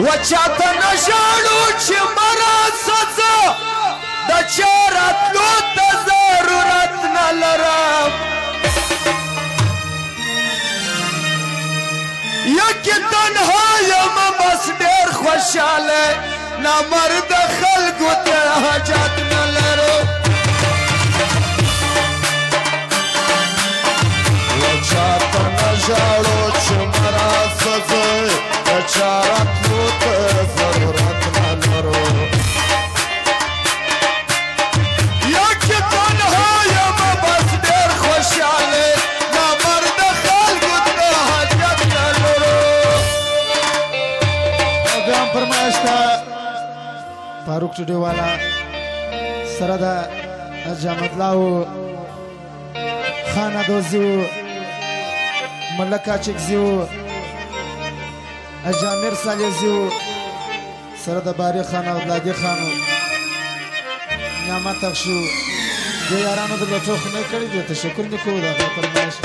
وچاته نشاړو چې مرا سزا د چاراتلو ته ضرورت نه لرم یکی تنها یم بس ډېر خوشحاله نامرد خلکو ته حاجت نه لرم وچاته نشاړو چې مرا سزا د چاراتلو ته ضرورت نه لرم یکی تنها یم بس ډېر خوشحاله نامرد خلکو ته حاجت نه لرم. بیا هم فرمایش ده فاروق ټوډیوالا سره د جامدلاو خان ادوزیو ملک اچکزیو جامر سالیزیو سره د باری خان او دلادی خانو نعمت اخشو د یارانو د لوټو خونه کړی دی تشکر نکوو د هغه فرمایش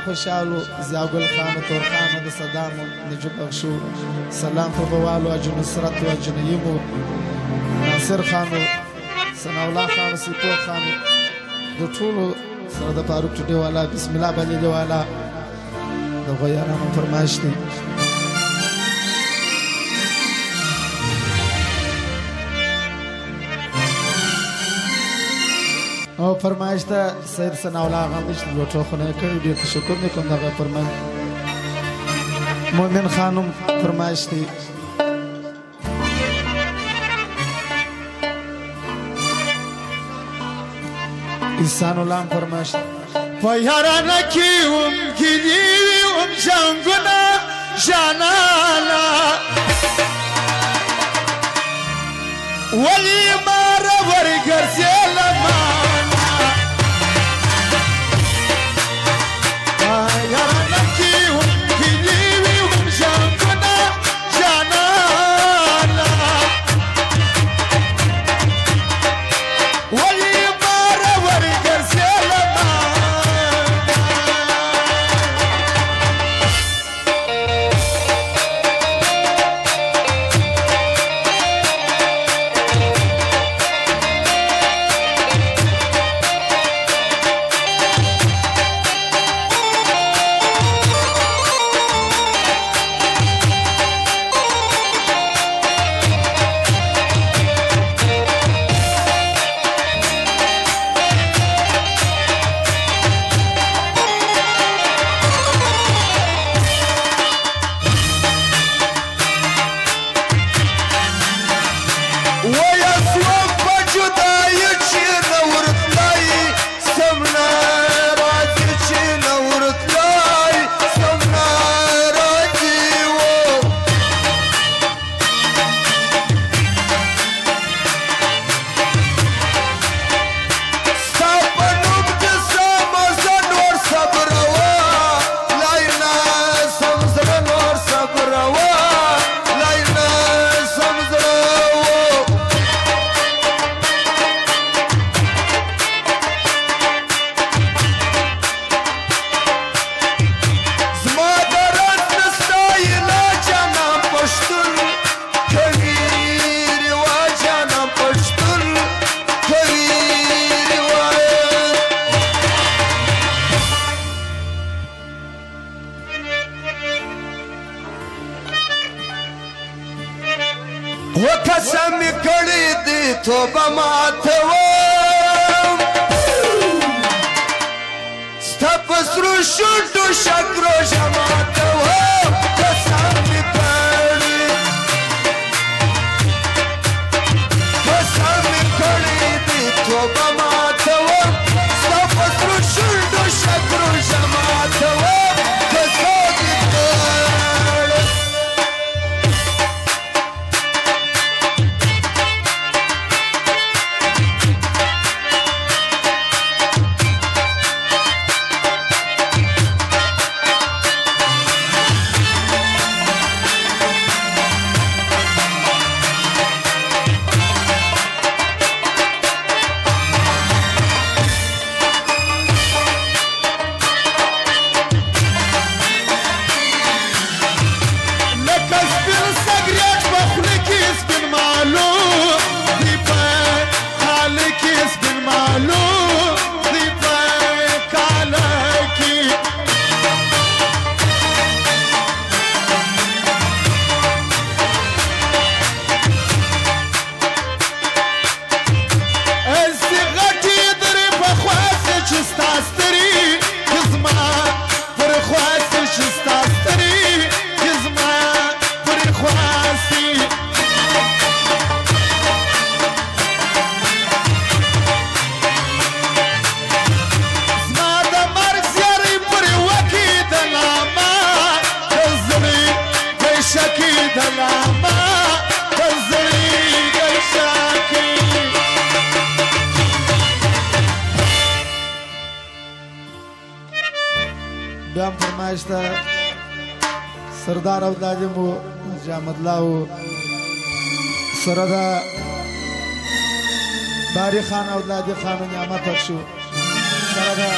خوشحالو زیاګل خان تور خان د صدام نجوب بخشو سلام په بوالو اجو نصرت او اجو نیمو ناصر خانو ثنا الله خان سیپو خان د ټولو سره د فاروق ټوډیوالا بسم الله باندې دیوالا د غیارانو فرمایش دي او فرمایش ده سید ثنا الله غامش لوټو خونه کړی ډیر تشکر نه کوم دغه فرمان مومن خانم فرمایش دي انسان الله فرمایش په یارانه کې ګلی جنگونه جانانا ولی مار ورګرځل ما قسم کړی دی توبه ماتوم ستا په سرو شونډو شک روژه ماتوم قسم مې کړی دی توبه ماتوم ستا په سرو شونډو شک روژه ماتوم قسم مې کړی بیا هم فرمایش ته سردار اولاد مو جامد الله سره ده باری خان اولاد خان نعمت بخشو سره ده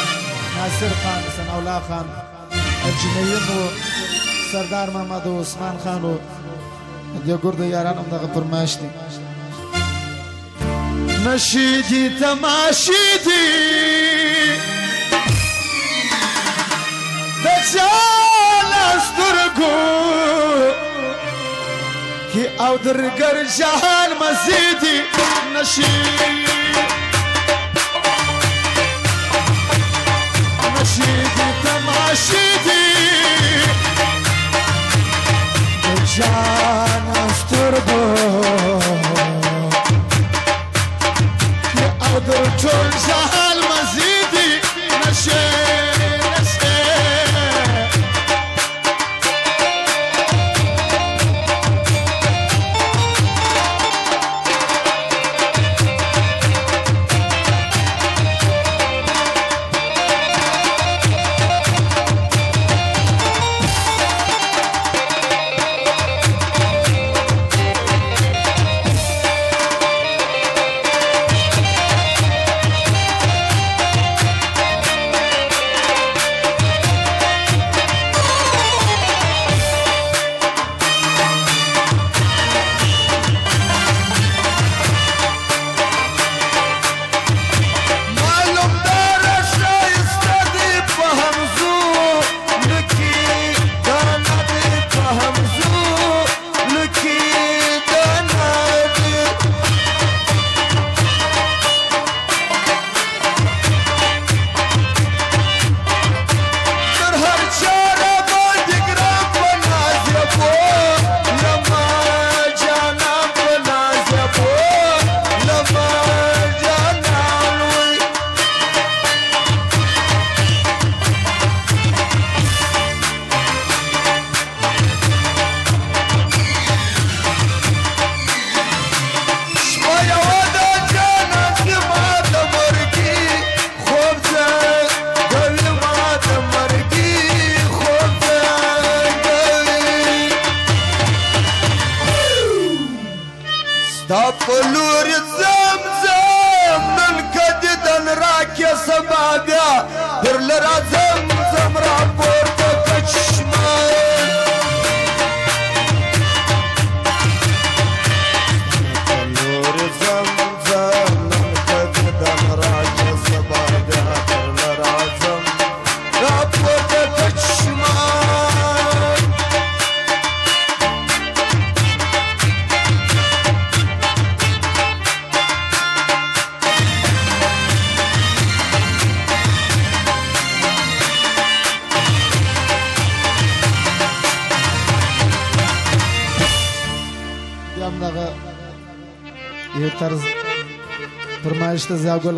ناصر خان ثناء الله خان اجنبی مو سردار محمد عثمان خان و د ګرد یاران هم دغه فرمایش دي نشیدی تماشیدی د چاله سترګو کې او درګر جهان مزیدي نشیدی تماشیدی د چاله سترګو کې او درګر جهان مزیدي دا پلور زمزم نن کدی دن راکی سبا بیا در لرا زمزم را پورتا کچشمای پلور زمزم نن کدی دن راکی سبا بیا در لرا زمزم را پورتا کچشمای دغه یو طرز فرمایش ته ضیاء ګل